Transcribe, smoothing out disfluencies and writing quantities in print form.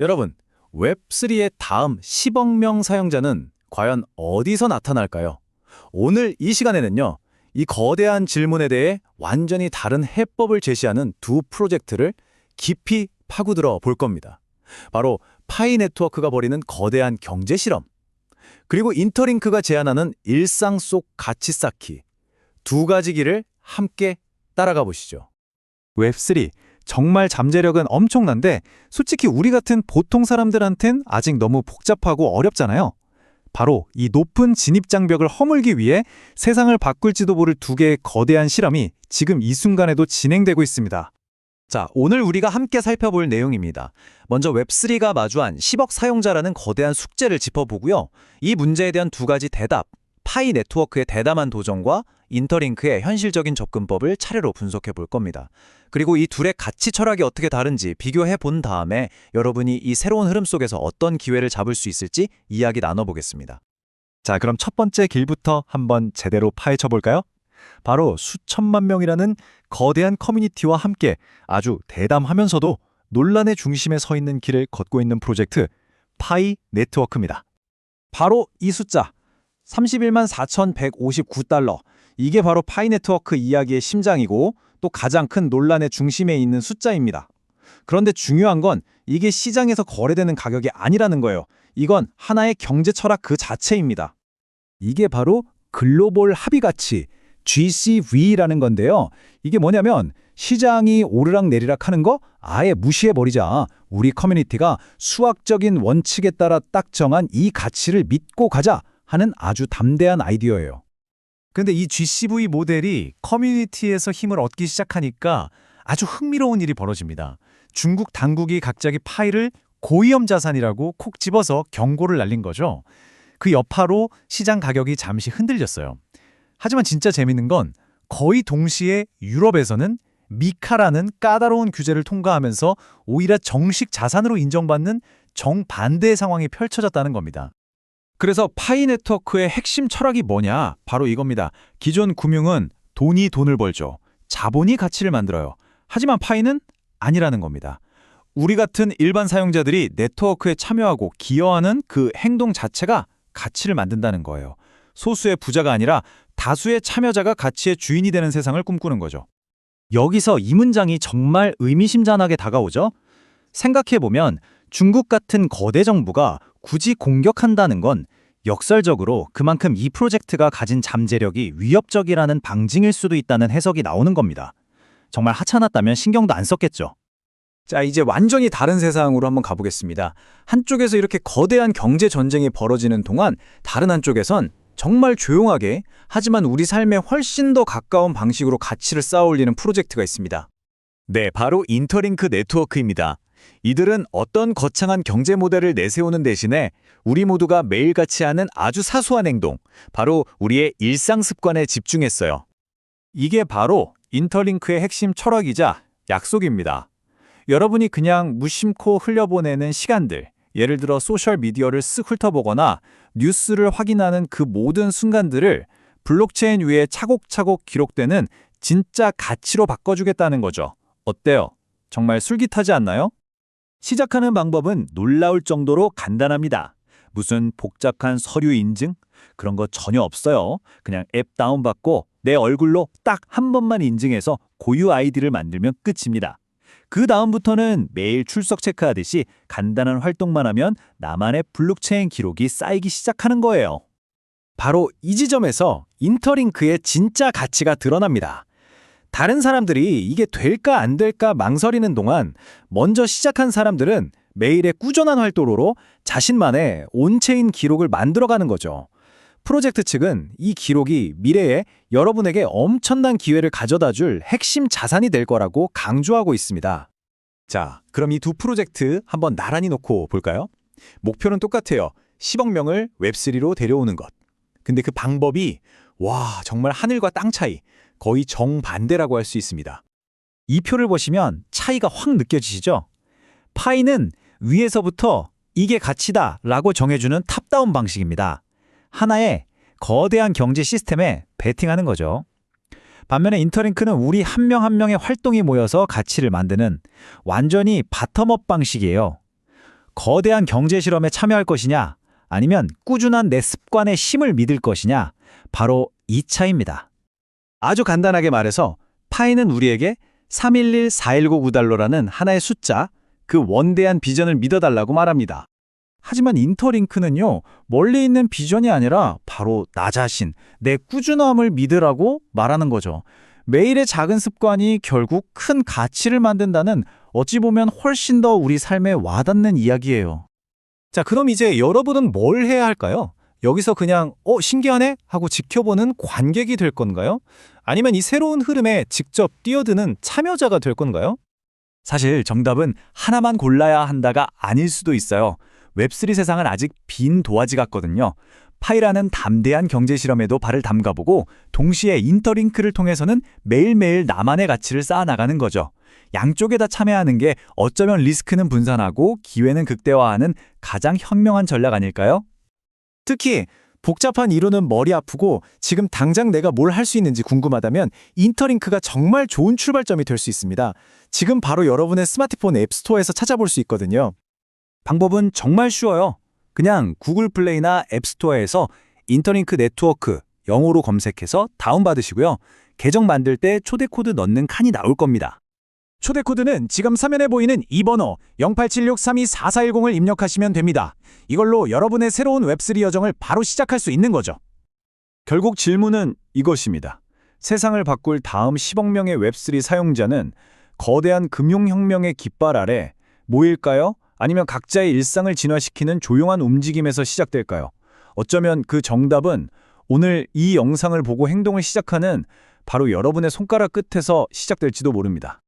여러분, 웹3의 다음 10억 명 사용자는 과연 어디서 나타날까요? 오늘 이 시간에는요, 이 거대한 질문에 대해 완전히 다른 해법을 제시하는 두 프로젝트를 깊이 파고들어 볼 겁니다. 바로 파이 네트워크가 벌이는 거대한 경제 실험, 그리고 인터링크가 제안하는 일상 속 가치 쌓기, 두 가지 길을 함께 따라가 보시죠. 웹3 정말 잠재력은 엄청난데 솔직히 우리 같은 보통 사람들한텐 아직 너무 복잡하고 어렵잖아요. 바로 이 높은 진입 장벽을 허물기 위해 세상을 바꿀지도 모를 두 개의 거대한 실험이 지금 이 순간에도 진행되고 있습니다. 자, 오늘 우리가 함께 살펴볼 내용입니다. 먼저 웹3가 마주한 10억 사용자라는 거대한 숙제를 짚어보고요. 이 문제에 대한 두 가지 대답, 파이 네트워크의 대담한 도전과 인터링크의 현실적인 접근법을 차례로 분석해 볼 겁니다. 그리고 이 둘의 가치 철학이 어떻게 다른지 비교해 본 다음에 여러분이 이 새로운 흐름 속에서 어떤 기회를 잡을 수 있을지 이야기 나눠보겠습니다. 자, 그럼 첫 번째 길부터 한번 제대로 파헤쳐 볼까요? 바로 수천만 명이라는 거대한 커뮤니티와 함께 아주 대담하면서도 논란의 중심에 서 있는 길을 걷고 있는 프로젝트 파이 네트워크입니다. 바로 이 숫자, 31만 4,159달러. 이게 바로 파이 네트워크 이야기의 심장이고 또 가장 큰 논란의 중심에 있는 숫자입니다. 그런데 중요한 건 이게 시장에서 거래되는 가격이 아니라는 거예요. 이건 하나의 경제 철학 그 자체입니다. 이게 바로 글로벌 합의 가치, GCV라는 건데요. 이게 뭐냐면 시장이 오르락내리락 하는 거 아예 무시해버리자 우리 커뮤니티가 수학적인 원칙에 따라 딱 정한 이 가치를 믿고 가자 하는 아주 담대한 아이디어예요. 근데 이 GCV 모델이 커뮤니티에서 힘을 얻기 시작하니까 아주 흥미로운 일이 벌어집니다. 중국 당국이 갑자기 파이를 고위험 자산이라고 콕 집어서 경고를 날린 거죠. 그 여파로 시장 가격이 잠시 흔들렸어요. 하지만 진짜 재밌는 건 거의 동시에 유럽에서는 미카라는 까다로운 규제를 통과하면서 오히려 정식 자산으로 인정받는 정반대의 상황이 펼쳐졌다는 겁니다. 그래서 파이 네트워크의 핵심 철학이 뭐냐? 바로 이겁니다. 기존 금융은 돈이 돈을 벌죠. 자본이 가치를 만들어요. 하지만 파이는 아니라는 겁니다. 우리 같은 일반 사용자들이 네트워크에 참여하고 기여하는 그 행동 자체가 가치를 만든다는 거예요. 소수의 부자가 아니라 다수의 참여자가 가치의 주인이 되는 세상을 꿈꾸는 거죠. 여기서 이 문장이 정말 의미심장하게 다가오죠. 생각해보면 중국 같은 거대 정부가 굳이 공격한다는 건 역설적으로 그만큼 이 프로젝트가 가진 잠재력이 위협적이라는 방증일 수도 있다는 해석이 나오는 겁니다. 정말 하찮았다면 신경도 안 썼겠죠. 자, 이제 완전히 다른 세상으로 한번 가보겠습니다. 한쪽에서 이렇게 거대한 경제 전쟁이 벌어지는 동안 다른 한쪽에선 정말 조용하게 하지만 우리 삶에 훨씬 더 가까운 방식으로 가치를 쌓아올리는 프로젝트가 있습니다. 네, 바로 인터링크 네트워크입니다. 이들은 어떤 거창한 경제 모델을 내세우는 대신에 우리 모두가 매일같이 하는 아주 사소한 행동, 바로 우리의 일상 습관에 집중했어요. 이게 바로 인터링크의 핵심 철학이자 약속입니다. 여러분이 그냥 무심코 흘려보내는 시간들, 예를 들어 소셜미디어를 쓱 훑어보거나 뉴스를 확인하는 그 모든 순간들을 블록체인 위에 차곡차곡 기록되는 진짜 가치로 바꿔주겠다는 거죠. 어때요? 정말 솔깃하지 않나요? 시작하는 방법은 놀라울 정도로 간단합니다. 무슨 복잡한 서류 인증? 그런 거 전혀 없어요. 그냥 앱 다운받고 내 얼굴로 딱 한 번만 인증해서 고유 아이디를 만들면 끝입니다. 그 다음부터는 매일 출석 체크하듯이 간단한 활동만 하면 나만의 블록체인 기록이 쌓이기 시작하는 거예요. 바로 이 지점에서 인터링크의 진짜 가치가 드러납니다. 다른 사람들이 이게 될까 안 될까 망설이는 동안 먼저 시작한 사람들은 매일의 꾸준한 활동으로 자신만의 온체인 기록을 만들어가는 거죠. 프로젝트 측은 이 기록이 미래에 여러분에게 엄청난 기회를 가져다 줄 핵심 자산이 될 거라고 강조하고 있습니다. 자, 그럼 이 두 프로젝트 한번 나란히 놓고 볼까요? 목표는 똑같아요. 10억 명을 웹3로 데려오는 것. 근데 그 방법이 정말 하늘과 땅 차이, 거의 정반대라고 할 수 있습니다. 이 표를 보시면 차이가 확 느껴지시죠? 파이는 위에서부터 이게 가치다 라고 정해주는 탑다운 방식입니다. 하나의 거대한 경제 시스템에 베팅하는 거죠. 반면에 인터링크는 우리 한 명 한 명의 활동이 모여서 가치를 만드는 완전히 바텀업 방식이에요. 거대한 경제 실험에 참여할 것이냐, 아니면 꾸준한 내 습관의 힘을 믿을 것이냐, 바로 이 차이입니다. 아주 간단하게 말해서 파이는 우리에게 311-4199달러라는 하나의 숫자, 그 원대한 비전을 믿어달라고 말합니다. 하지만 인터링크는요, 멀리 있는 비전이 아니라 바로 나 자신, 내 꾸준함을 믿으라고 말하는 거죠. 매일의 작은 습관이 결국 큰 가치를 만든다는, 어찌 보면 훨씬 더 우리 삶에 와닿는 이야기예요. 자, 그럼 이제 여러분은 뭘 해야 할까요? 여기서 그냥 신기하네 하고 지켜보는 관객이 될 건가요? 아니면 이 새로운 흐름에 직접 뛰어드는 참여자가 될 건가요? 사실 정답은 하나만 골라야 한다가 아닐 수도 있어요. 웹3 세상은 아직 빈 도화지 같거든요. 파이라는 담대한 경제 실험에도 발을 담가보고 동시에 인터링크를 통해서는 매일매일 나만의 가치를 쌓아나가는 거죠. 양쪽에 다 참여하는 게 어쩌면 리스크는 분산하고 기회는 극대화하는 가장 현명한 전략 아닐까요? 특히 복잡한 이론은 머리 아프고 지금 당장 내가 뭘 할 수 있는지 궁금하다면 인터링크가 정말 좋은 출발점이 될 수 있습니다. 지금 바로 여러분의 스마트폰 앱스토어에서 찾아볼 수 있거든요. 방법은 정말 쉬워요. 그냥 구글 플레이나 앱스토어에서 인터링크 네트워크 영어로 검색해서 다운받으시고요. 계정 만들 때 초대 코드 넣는 칸이 나올 겁니다. 초대 코드는 지금 화면에 보이는 이 번호 0876324410을 입력하시면 됩니다. 이걸로 여러분의 새로운 웹3 여정을 바로 시작할 수 있는 거죠. 결국 질문은 이것입니다. 세상을 바꿀 다음 10억 명의 웹3 사용자는 거대한 금융혁명의 깃발 아래 모일까요? 아니면 각자의 일상을 진화시키는 조용한 움직임에서 시작될까요? 어쩌면 그 정답은 오늘 이 영상을 보고 행동을 시작하는 바로 여러분의 손가락 끝에서 시작될지도 모릅니다.